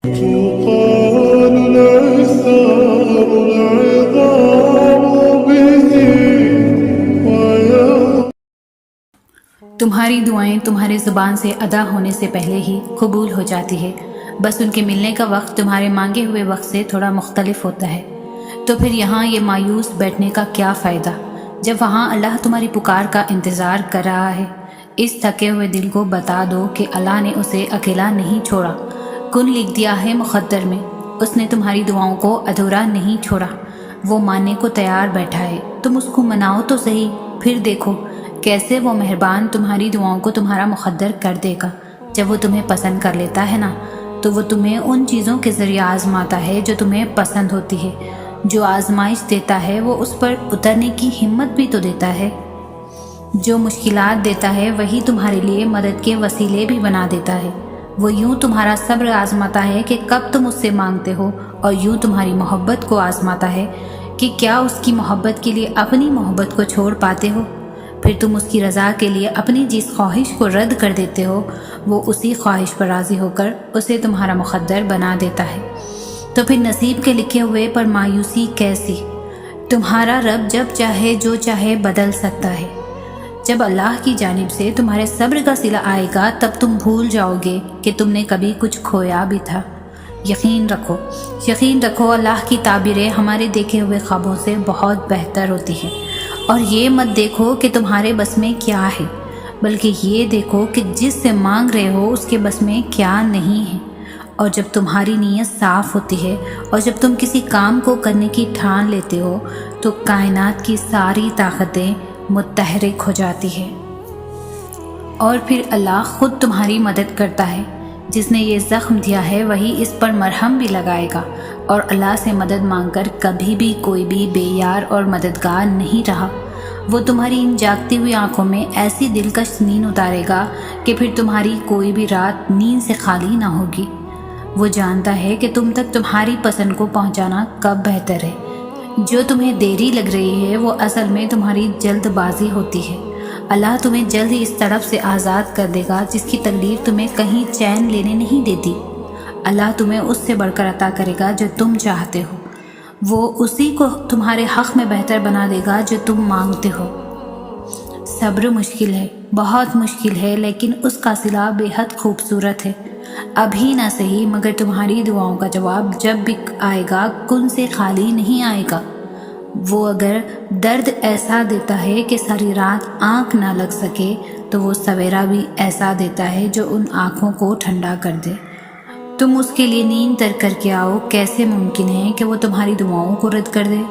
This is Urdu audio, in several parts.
تقال العصام العظام به ويوم. تمہاری دعائیں تمہارے زبان سے ادا ہونے سے پہلے ہی قبول ہو جاتی ہے، بس ان کے ملنے کا وقت تمہارے مانگے ہوئے وقت سے تھوڑا مختلف ہوتا ہے۔ تو پھر یہاں یہ مایوس بیٹھنے کا کیا فائدہ جب وہاں اللہ تمہاری پکار کا انتظار کر رہا ہے۔ اس تھکے ہوئے دل کو بتا دو کہ اللہ نے اسے اکیلا نہیں چھوڑا، کن لکھ دیا ہے مقدر میں۔ اس نے تمہاری دعاؤں کو ادھورا نہیں چھوڑا، وہ ماننے کو تیار بیٹھا ہے۔ تم اس کو مناؤ تو صحیح، پھر دیکھو کیسے وہ مہربان تمہاری دعاؤں کو تمہارا مقدر کر دے گا۔ جب وہ تمہیں پسند کر لیتا ہے نا، تو وہ تمہیں ان چیزوں کے ذریعے آزماتا ہے جو تمہیں پسند ہوتی ہے۔ جو آزمائش دیتا ہے وہ اس پر اترنے کی ہمت بھی تو دیتا ہے۔ جو مشکلات دیتا ہے وہی تمہارے لیے مدد کے وسیلے بھی بنا دیتا ہے۔ وہ یوں تمہارا صبر آزماتا ہے کہ کب تم اس سے مانگتے ہو، اور یوں تمہاری محبت کو آزماتا ہے کہ کیا اس کی محبت کے لیے اپنی محبت کو چھوڑ پاتے ہو۔ پھر تم اس کی رضا کے لیے اپنی جس خواہش کو رد کر دیتے ہو، وہ اسی خواہش پر راضی ہو کر اسے تمہارا مقدر بنا دیتا ہے۔ تو پھر نصیب کے لکھے ہوئے پر مایوسی کیسی؟ تمہارا رب جب چاہے جو چاہے بدل سکتا ہے۔ جب اللہ کی جانب سے تمہارے صبر کا صلہ آئے گا تب تم بھول جاؤ گے کہ تم نے کبھی کچھ کھویا بھی تھا۔ یقین رکھو اللہ کی تعبیریں ہمارے دیکھے ہوئے خوابوں سے بہت بہتر ہوتی ہیں۔ اور یہ مت دیکھو کہ تمہارے بس میں کیا ہے، بلکہ یہ دیکھو کہ جس سے مانگ رہے ہو اس کے بس میں کیا نہیں ہے۔ اور جب تمہاری نیت صاف ہوتی ہے اور جب تم کسی کام کو کرنے کی ٹھان لیتے ہو تو کائنات کی ساری طاقتیں متحرک ہو جاتی ہے، اور پھر اللہ خود تمہاری مدد کرتا ہے۔ جس نے یہ زخم دیا ہے وہی اس پر مرہم بھی لگائے گا، اور اللہ سے مدد مانگ کر کبھی بھی کوئی بھی بے یار اور مددگار نہیں رہا۔ وہ تمہاری ان جاگتی ہوئی آنکھوں میں ایسی دلکش نیند اتارے گا کہ پھر تمہاری کوئی بھی رات نیند سے خالی نہ ہوگی۔ وہ جانتا ہے کہ تم تک تمہاری پسند کو پہنچانا کب بہتر ہے۔ جو تمہیں دیری لگ رہی ہے وہ اصل میں تمہاری جلد بازی ہوتی ہے۔ اللہ تمہیں جلد ہی اس طرف سے آزاد کر دے گا جس کی تقدیر تمہیں کہیں چین لینے نہیں دیتی۔ اللہ تمہیں اس سے بڑھ کر عطا کرے گا جو تم چاہتے ہو۔ وہ اسی کو تمہارے حق میں بہتر بنا دے گا جو تم مانگتے ہو۔ صبر مشکل ہے، بہت مشکل ہے، لیکن اس کا صلہ بے حد خوبصورت ہے۔ ابھی نہ صحیح مگر تمہاری دعاؤں کا جواب جب بھی آئے گا کن سے خالی نہیں آئے گا۔ وہ اگر درد ایسا دیتا ہے کہ ساری رات آنکھ نہ لگ سکے تو وہ سویرا بھی ایسا دیتا ہے جو ان آنکھوں کو ٹھنڈا کر دے۔ تم اس کے لیے نیند ترک کر کے آؤ، کیسے ممکن ہے کہ وہ تمہاری دعاؤں کو رد کر دے؟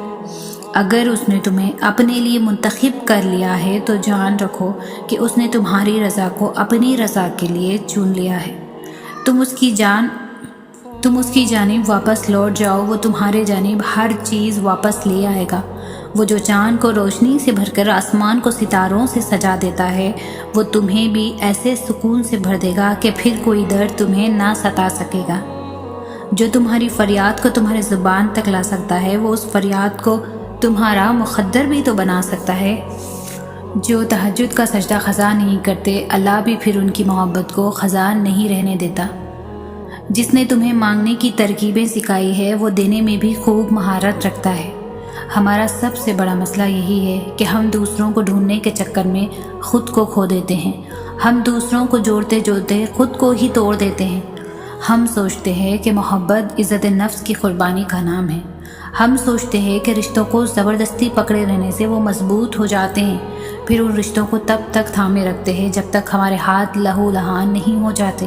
اگر اس نے تمہیں اپنے لیے منتخب کر لیا ہے تو جان رکھو کہ اس نے تمہاری رضا کو اپنی رضا کے لیے چن لیا ہے۔ تم اس کی جانب واپس لوٹ جاؤ، وہ تمہارے جانب ہر چیز واپس لے آئے گا۔ وہ جو چاند کو روشنی سے بھر کر آسمان کو ستاروں سے سجا دیتا ہے وہ تمہیں بھی ایسے سکون سے بھر دے گا کہ پھر کوئی درد تمہیں نہ ستا سکے گا۔ جو تمہاری فریاد کو تمہارے زبان تک لا سکتا ہے وہ اس فریاد کو تمہارا مقدر بھی تو بنا سکتا ہے۔ جو تہجد کا سجدہ خضا نہیں کرتے اللہ بھی پھر ان کی محبت کو خضا نہیں رہنے دیتا۔ جس نے تمہیں مانگنے کی ترکیبیں سکھائی ہے وہ دینے میں بھی خوب مہارت رکھتا ہے۔ ہمارا سب سے بڑا مسئلہ یہی ہے کہ ہم دوسروں کو ڈھونڈنے کے چکر میں خود کو کھو دیتے ہیں۔ ہم دوسروں کو جوڑتے جوڑتے خود کو ہی توڑ دیتے ہیں۔ ہم سوچتے ہیں کہ محبت عزت نفس کی قربانی کا نام ہے۔ ہم سوچتے ہیں کہ رشتوں کو زبردستی پکڑے رہنے سے وہ مضبوط ہو جاتے ہیں، پھر ان رشتوں کو تب تک تھامے رکھتے ہیں جب تک ہمارے ہاتھ لہو لہان نہیں ہو جاتے۔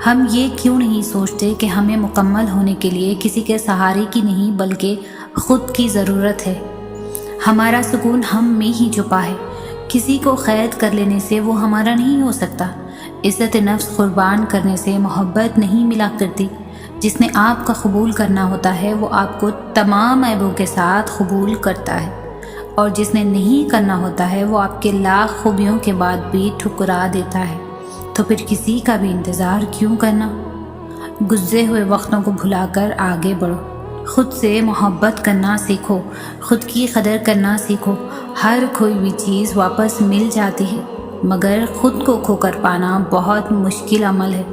ہم یہ کیوں نہیں سوچتے کہ ہمیں مکمل ہونے کے لیے کسی کے سہارے کی نہیں بلکہ خود کی ضرورت ہے۔ ہمارا سکون ہم میں ہی چھپا ہے۔ کسی کو قید کر لینے سے وہ ہمارا نہیں ہو سکتا۔ عزت نفس قربان کرنے سے محبت نہیں ملا کرتی۔ جس نے آپ کا قبول کرنا ہوتا ہے وہ آپ کو تمام عیبوں کے ساتھ قبول کرتا ہے، اور جس نے نہیں کرنا ہوتا ہے وہ آپ کے لاکھ خوبیوں کے بعد بھی ٹھکرا دیتا ہے۔ تو پھر کسی کا بھی انتظار کیوں کرنا؟ گزرے ہوئے وقتوں کو بھلا کر آگے بڑھو۔ خود سے محبت کرنا سیکھو، خود کی قدر کرنا سیکھو۔ ہر کھوئی ہوئی چیز واپس مل جاتی ہے، مگر خود کو کھو کر پانا بہت مشکل عمل ہے۔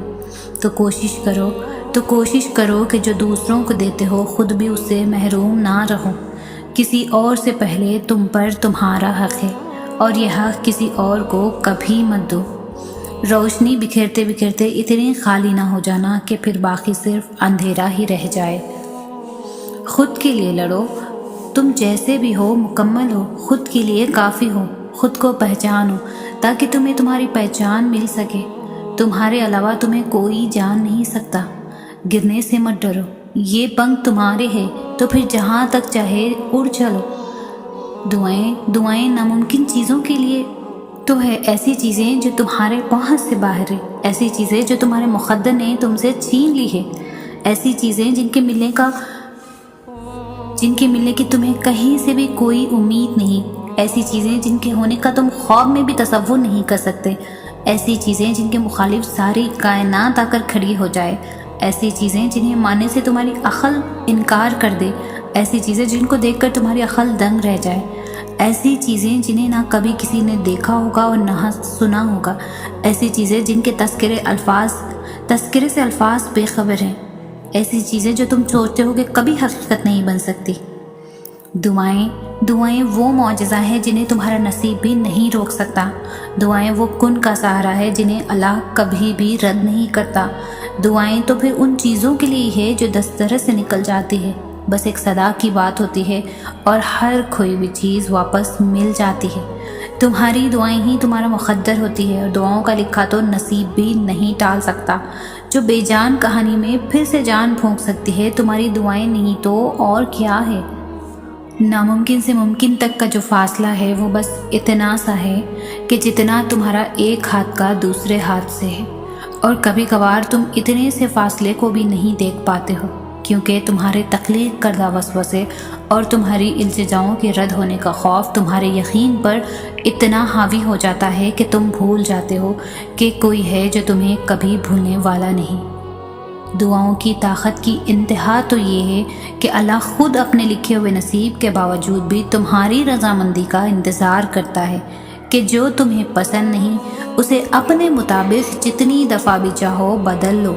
تو کوشش کرو تو کوشش کرو کہ جو دوسروں کو دیتے ہو خود بھی اس سے محروم نہ رہو۔ کسی اور سے پہلے تم پر تمہارا حق ہے، اور یہ حق کسی اور کو کبھی مت دو۔ روشنی بکھیرتے بکھیرتے اتنی خالی نہ ہو جانا کہ پھر باقی صرف اندھیرا ہی رہ جائے۔ خود کے لیے لڑو، تم جیسے بھی ہو مکمل ہو، خود کے لیے کافی ہو، خود کو پہچانو تاکہ تمہیں تمہاری پہچان مل سکے۔ تمہارے علاوہ تمہیں کوئی جان نہیں سکتا۔ گرنے سے مت ڈرو، یہ پنکھ تمہارے ہیں تو پھر جہاں تک چاہے اڑ چلو۔ دعائیں ناممکن چیزوں کے لیے تو ہے، ایسی چیزیں جو تمہارے پہنچ سے باہر ہے، ایسی چیزیں جو تمہارے مقدر نے تم سے چھین لی ہے، ایسی چیزیں جن کے ملنے کی تمہیں کہیں سے بھی کوئی امید نہیں، ایسی چیزیں جن کے ہونے کا تم خواب میں بھی تصور نہیں کر سکتے، ایسی چیزیں جن کے مخالف ساری کائنات آ کر کھڑی ہو جائے، ایسی چیزیں جنہیں ماننے سے تمہاری عقل انکار کر دے، ایسی چیزیں جن کو دیکھ کر تمہاری عقل دنگ رہ جائے، ایسی چیزیں جنہیں نہ کبھی کسی نے دیکھا ہوگا اور نہ سنا ہوگا، ایسی چیزیں جن کے تذکرے سے الفاظ بے خبر ہیں، ایسی چیزیں جو تم سوچتے ہو کہ کبھی حقیقت نہیں بن سکتی۔ دعائیں وہ معجزہ ہیں جنہیں تمہارا نصیب بھی نہیں روک سکتا۔ دعائیں وہ کن کا سہارا ہے جنہیں اللہ کبھی بھی رد نہیں کرتا۔ دعائیں تو پھر ان چیزوں کے لیے ہے جو دسترس سے نکل جاتی ہے، بس ایک صدا کی بات ہوتی ہے اور ہر کھوئی ہوئی چیز واپس مل جاتی ہے۔ تمہاری دعائیں ہی تمہارا مقدر ہوتی ہے، اور دعاؤں کا لکھا تو نصیب بھی نہیں ٹال سکتا۔ جو بے جان کہانی میں پھر سے جان پھونک سکتی ہے تمہاری دعائیں نہیں تو اور کیا ہے۔ ناممکن سے ممکن تک کا جو فاصلہ ہے وہ بس اتنا سا ہے کہ جتنا تمہارا ایک ہاتھ کا دوسرے ہاتھ سے ہے، اور کبھی کبھار تم اتنے سے فاصلے کو بھی نہیں دیکھ پاتے ہو، کیونکہ تمہارے تخلیق کردہ وسوسے اور تمہاری التجاؤں کے رد ہونے کا خوف تمہارے یقین پر اتنا حاوی ہو جاتا ہے کہ تم بھول جاتے ہو کہ کوئی ہے جو تمہیں کبھی بھولنے والا نہیں۔ دعاؤں کی طاقت کی انتہا تو یہ ہے کہ اللہ خود اپنے لکھے ہوئے نصیب کے باوجود بھی تمہاری رضامندی کا انتظار کرتا ہے کہ جو تمہیں پسند نہیں اسے اپنے مطابق جتنی دفعہ بھی چاہو بدل لو۔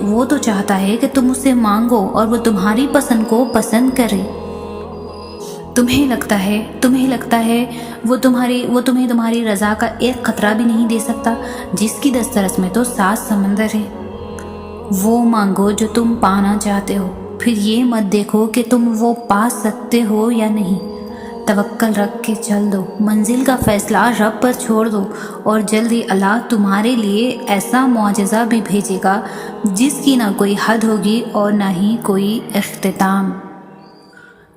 وہ تو چاہتا ہے کہ تم اسے مانگو اور وہ تمہاری پسند کو پسند کرے۔ تمہیں لگتا ہے وہ تمہیں تمہاری رضا کا ایک قطرہ بھی نہیں دے سکتا، جس کی دسترس میں تو 7 سمندر ہے۔ وہ مانگو جو تم پانا چاہتے ہو، پھر یہ مت دیکھو کہ تم وہ پا سکتے ہو یا نہیں۔ توکل رکھ کے چل دو، منزل کا فیصلہ رب پر چھوڑ دو، اور جلدی اللہ تمہارے لیے ایسا معجزہ بھی بھیجے گا جس کی نہ کوئی حد ہوگی اور نہ ہی کوئی اختتام۔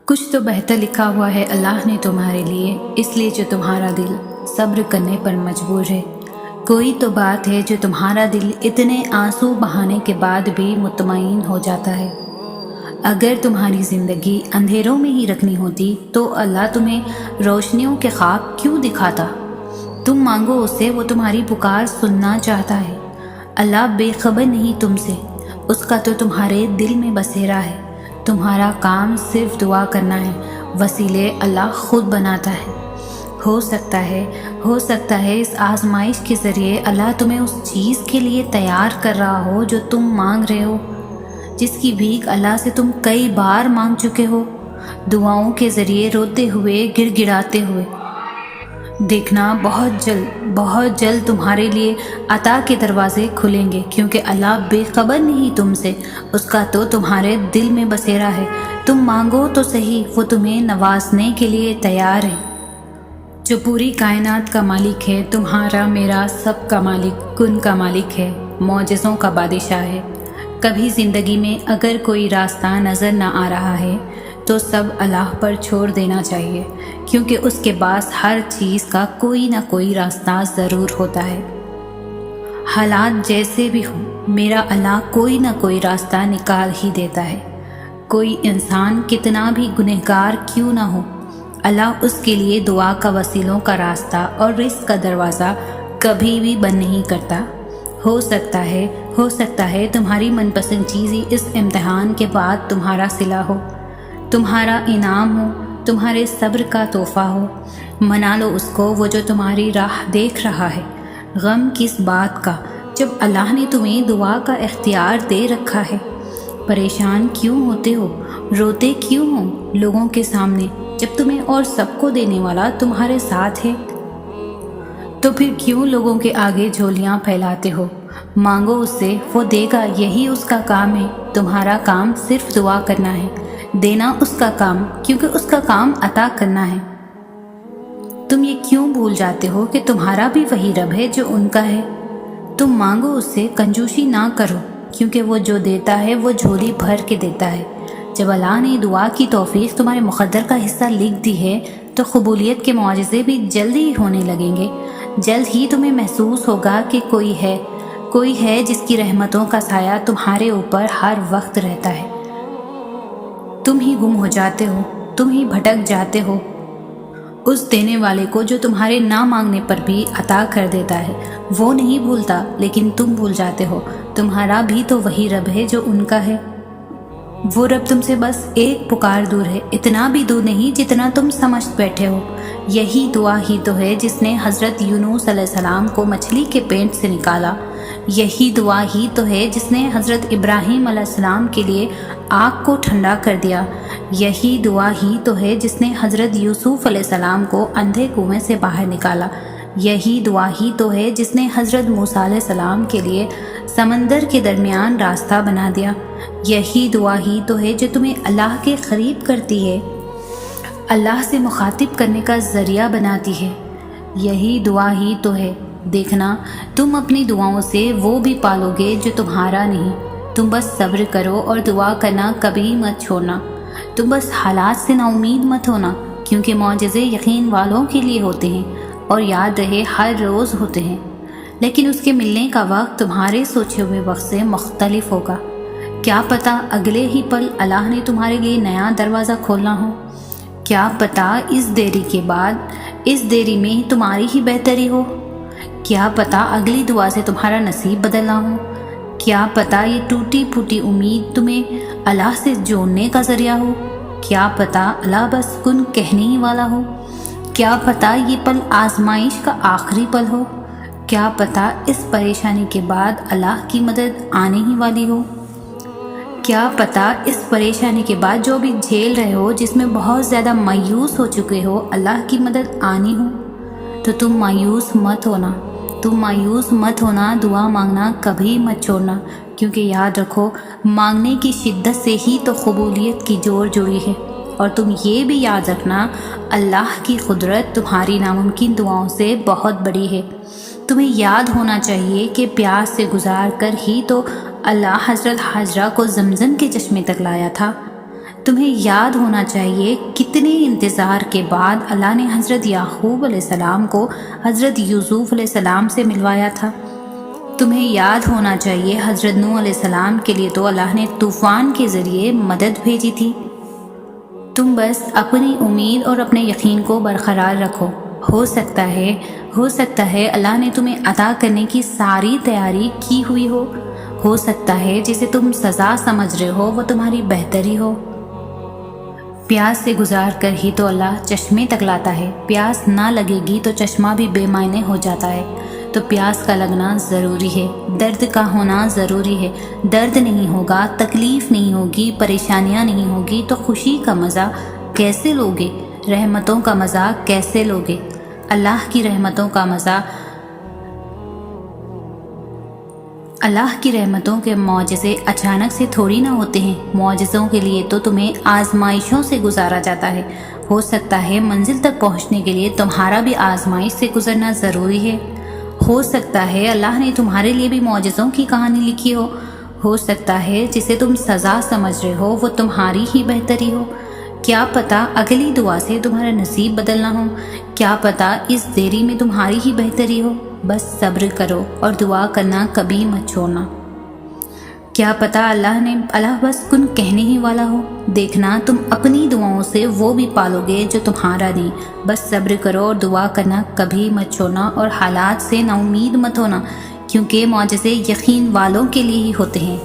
کچھ تو بہتر لکھا ہوا ہے اللہ نے تمہارے لیے، اس لیے جو تمہارا دل صبر کرنے پر مجبور ہے۔ کوئی تو بات ہے جو تمہارا دل اتنے آنسو بہانے کے بعد بھی مطمئن ہو جاتا ہے۔ اگر تمہاری زندگی اندھیروں میں ہی رکھنی ہوتی تو اللہ تمہیں روشنیوں کے خواب کیوں دکھاتا؟ تم مانگو اس سے، وہ تمہاری پکار سننا چاہتا ہے۔ اللہ بے خبر نہیں تم سے، اس کا تو تمہارے دل میں بسیرا ہے۔ تمہارا کام صرف دعا کرنا ہے، وسیلے اللہ خود بناتا ہے۔ ہو سکتا ہے اس آزمائش کے ذریعے اللہ تمہیں اس چیز کے لیے تیار کر رہا ہو جو تم مانگ رہے ہو، جس کی بھیک اللہ سے تم کئی بار مانگ چکے ہو، دعاؤں کے ذریعے روتے ہوئے، گڑ گڑاتے ہوئے۔ دیکھنا بہت جلد تمہارے لیے عطا کے دروازے کھلیں گے، کیونکہ اللہ بے خبر نہیں تم سے، اس کا تو تمہارے دل میں بسیرا ہے۔ تم مانگو تو صحیح، وہ تمہیں نوازنے کے لیے تیار ہے۔ جو پوری کائنات کا مالک ہے، تمہارا میرا سب کا مالک، کن کا مالک ہے، معجزوں کا بادشاہ ہے۔ کبھی زندگی میں اگر کوئی راستہ نظر نہ آ رہا ہے تو سب اللہ پر چھوڑ دینا چاہیے، کیونکہ اس کے پاس ہر چیز کا کوئی نہ کوئی راستہ ضرور ہوتا ہے۔ حالات جیسے بھی ہوں، میرا اللہ کوئی نہ کوئی راستہ نکال ہی دیتا ہے۔ کوئی انسان کتنا بھی گنہگار کیوں نہ ہو، اللہ اس کے لیے دعا کا وسیلوں کا راستہ اور رزق کا دروازہ کبھی بھی بند نہیں کرتا۔ ہو سکتا ہے تمہاری من پسند چیز ہی اس امتحان کے بعد تمہارا صلہ ہو، تمہارا انعام ہو، تمہارے صبر کا تحفہ ہو۔ منا لو اس کو، وہ جو تمہاری راہ دیکھ رہا ہے۔ غم کس بات کا، جب اللہ نے تمہیں دعا کا اختیار دے رکھا ہے؟ پریشان کیوں ہوتے ہو؟ روتے کیوں ہو لوگوں کے سامنے جب تمہیں اور سب کو دینے والا تمہارے ساتھ ہے؟ تو پھر کیوں لوگوں کے آگے جھولیاں پھیلاتے ہو؟ مانگو اس سے، وہ دے گا، یہی اس کا کام ہے۔ تمہارا کام صرف دعا کرنا ہے، دینا اس کا کام، کیونکہ اس کا کام عطا کرنا ہے۔ تم یہ کیوں بھول جاتے ہو کہ تمہارا بھی وہی رب ہے جو ان کا ہے؟ تم مانگو اس سے، کنجوسی نہ کرو، کیونکہ وہ جو دیتا ہے وہ جھولی بھر کے دیتا ہے۔ جب اللہ نے دعا کی توفیق تمہارے مقدر کا حصہ لکھ دی ہے تو قبولیت کے معجزے بھی جلد ہی ہونے لگیں گے۔ جلد ہی تمہیں محسوس ہوگا کہ کوئی ہے جس کی رحمتوں کا سایہ تمہارے اوپر ہر وقت رہتا ہے۔ تم ہی گم ہو جاتے ہو، تم ہی بھٹک جاتے ہو اس دینے والے کو جو تمہارے نہ مانگنے پر بھی عطا کر دیتا ہے۔ وہ نہیں بھولتا، لیکن تم بھول جاتے ہو۔ تمہارا بھی تو وہی رب ہے جو ان کا ہے۔ وہ رب تم سے بس ایک پکار دور ہے، اتنا بھی دور نہیں جتنا تم سمجھ بیٹھے ہو۔ یہی دعا ہی تو ہے جس نے حضرت یونس علیہ السلام کو مچھلی کے پیٹ سے نکالا۔ یہی دعا ہی تو ہے جس نے حضرت ابراہیم علیہ السلام کے لیے آگ کو ٹھنڈا کر دیا۔ یہی دعا ہی تو ہے جس نے حضرت یوسف علیہ السلام کو اندھے کنویں سے باہر نکالا۔ یہی دعا ہی تو ہے جس نے حضرت موسیٰ علیہ السلام کے لیے سمندر کے درمیان راستہ بنا دیا۔ یہی دعا ہی تو ہے جو تمہیں اللہ کے قریب کرتی ہے، اللہ سے مخاطب کرنے کا ذریعہ بناتی ہے۔ یہی دعا ہی تو ہے۔ دیکھنا، تم اپنی دعاؤں سے وہ بھی پالو گے جو تمہارا نہیں۔ تم بس صبر کرو اور دعا کرنا کبھی مت چھوڑنا۔ تم بس حالات سے نا امید مت ہونا، کیونکہ معجزے یقین والوں کے لیے ہوتے ہیں، اور یاد رہے ہر روز ہوتے ہیں، لیکن اس کے ملنے کا وقت تمہارے سوچے ہوئے وقت سے مختلف ہوگا۔ کیا پتہ اگلے ہی پل اللہ نے تمہارے لیے نیا دروازہ کھولنا ہو۔ کیا پتہ اس دیری کے بعد، اس دیری میں تمہاری ہی بہتری ہو۔ کیا پتہ اگلی دعا سے تمہارا نصیب بدلنا ہو۔ کیا پتہ یہ ٹوٹی پھوٹی امید تمہیں اللہ سے جوڑنے کا ذریعہ ہو۔ کیا پتہ اللہ بس کن کہنے ہی والا ہو۔ کیا پتہ یہ پل آزمائش کا آخری پل ہو۔ کیا پتہ اس پریشانی کے بعد اللہ کی مدد آنے ہی والی ہو۔ کیا پتہ اس پریشانی کے بعد جو بھی جھیل رہے ہو، جس میں بہت زیادہ مایوس ہو چکے ہو، اللہ کی مدد آنی ہو۔ تو تم مایوس مت ہونا، دعا مانگنا کبھی مت چھوڑنا، کیونکہ یاد رکھو مانگنے کی شدت سے ہی تو قبولیت کی جوڑ جڑی ہے۔ اور تم یہ بھی یاد رکھنا، اللہ کی قدرت تمہاری ناممکن دعاؤں سے بہت بڑی ہے۔ تمہیں یاد ہونا چاہیے کہ پیاس سے گزار کر ہی تو اللہ حضرت حاجرہ کو زمزم کے چشمے تک لایا تھا۔ تمہیں یاد ہونا چاہیے کتنے انتظار کے بعد اللہ نے حضرت یعقوب علیہ السلام کو حضرت یوسف علیہ السلام سے ملوایا تھا۔ تمہیں یاد ہونا چاہیے حضرت نوح علیہ السلام کے لیے تو اللہ نے طوفان کے ذریعے مدد بھیجی تھی۔ تم بس اپنی امید اور اپنے یقین کو برقرار رکھو۔ ہو سکتا ہے اللہ نے تمہیں عطا کرنے کی ساری تیاری کی ہوئی ہو سکتا ہے جسے تم سزا سمجھ رہے ہو وہ تمہاری بہتری ہو۔ پیاس سے گزار کر ہی تو اللہ چشمے تک لاتا ہے۔ پیاس نہ لگے گی تو چشمہ بھی بے معنی ہو جاتا ہے۔ تو پیاس کا لگنا ضروری ہے، درد کا ہونا ضروری ہے۔ درد نہیں ہوگا، تکلیف نہیں ہوگی، پریشانیاں نہیں ہوگی تو خوشی کا مزہ کیسے لوگے؟ رحمتوں کا مزہ کیسے لوگے؟ اللہ کی رحمتوں کا مزہ، اللہ کی رحمتوں کے معجزے اچانک سے تھوڑی نہ ہوتے ہیں۔ معجزوں کے لیے تو تمہیں آزمائشوں سے گزارا جاتا ہے۔ ہو سکتا ہے منزل تک پہنچنے کے لیے تمہارا بھی آزمائش سے گزرنا ضروری ہے۔ ہو سکتا ہے اللہ نے تمہارے لیے بھی معجزوں کی کہانی لکھی ہو سکتا ہے جسے تم سزا سمجھ رہے ہو وہ تمہاری ہی بہتری ہو۔ کیا پتہ اگلی دعا سے تمہارا نصیب بدلنا ہو۔ کیا پتہ اس دیری میں تمہاری ہی بہتری ہو۔ بس صبر کرو اور دعا کرنا کبھی مت چھوڑنا۔ کیا پتہ اللہ بس کن کہنے ہی والا ہو۔ دیکھنا، تم اپنی دعاؤں سے وہ بھی پالو گے جو تمہارا نہیں۔ بس صبر کرو اور دعا کرنا کبھی مت چھوڑنا، اور حالات سے نا امید مت ہونا، کیونکہ معجزے یقین والوں کے لیے ہی ہوتے ہیں۔